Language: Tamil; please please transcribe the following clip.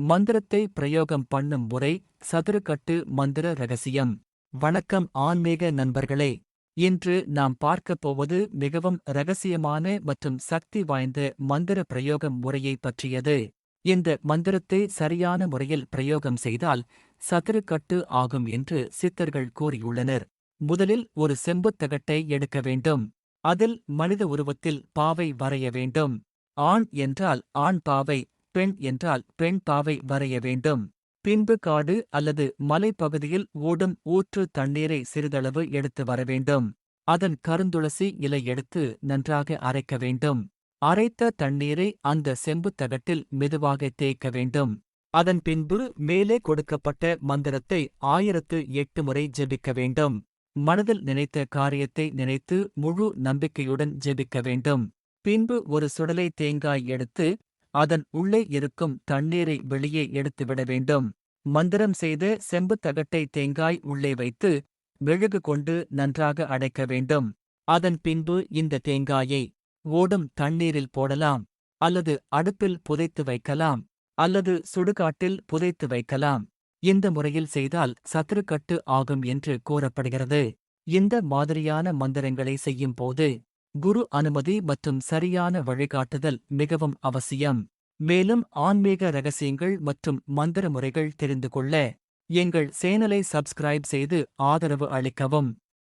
மந்திரத்தை பிரயோகம் பண்ணும் முறை. சதுரக்கட்டு மந்திர ரகசியம். வணக்கம் ஆன்மீக நண்பர்களே. இன்று நாம் பார்க்கப் போவது மிகவும் ரகசியமான மற்றும் சக்தி வாய்ந்த மந்திர பிரயோகம் முறையைப் பற்றியது. இந்த மந்திரத்தை சரியான முறையில் பிரயோகம் செய்தால் சதுரக்கட்டு ஆகும் என்று சித்தர்கள் கூறியுள்ளனர். முதலில் ஒரு செம்புத் தகட்டை எடுக்க வேண்டும். அதில் மனித உருவத்தில் பாவை வரைய வேண்டும். ஆண் என்றால் ஆண் பாவை, பெண் என்றால் பெண் பாவை வரைய வேண்டும். பின்பு காடு அல்லது மலைப்பகுதியில் ஓடும் ஊற்று தண்ணீரை சிறிதளவு எடுத்து வரவேண்டும். அதன் கருந்துளசி இலை எடுத்து நன்றாக அரைக்க வேண்டும். அரைத்த தண்ணீரை அந்த செம்புத் தகட்டில் மெதுவாக தேய்க்க வேண்டும். அதன் பின்பு மேலே கொடுக்கப்பட்ட மந்திரத்தை 1008 முறை ஜெபிக்க வேண்டும். மனதில் நினைத்த காரியத்தை நினைத்து முழு நம்பிக்கையுடன் ஜெபிக்க வேண்டும். பின்பு ஒரு சுடலை தேங்காய் எடுத்து அதன் உள்ளே இருக்கும் தண்ணீரை வெளியே எடுத்துவிட வேண்டும். மந்திரம் செய்த செம்புத் தகட்டை தேங்காய் உள்ளே வைத்து மெழுகு கொண்டு நன்றாக அடைக்க வேண்டும். அதன் பின்பு இந்த தேங்காயை ஓடும் தண்ணீரில் போடலாம், அல்லது அடுப்பில் புதைத்து வைக்கலாம், அல்லது சுடுகாட்டில் புதைத்து வைக்கலாம். இந்த முறையில் செய்தால் சத்துருக்கட்டு ஆகும் என்று கூறப்படுகிறது. இந்த மாதிரியான மந்திரங்களை செய்யும் போது குரு அனுமதி மற்றும் சரியான வழிகாட்டுதல் மிகவும் அவசியம். மேலும் ஆன்மீக ரகசியங்கள் மற்றும் மந்திர முறைகள் தெரிந்து கொள்ள எங்கள் சேனலை சப்ஸ்கிரைப் செய்து ஆதரவு அளிக்கவும்.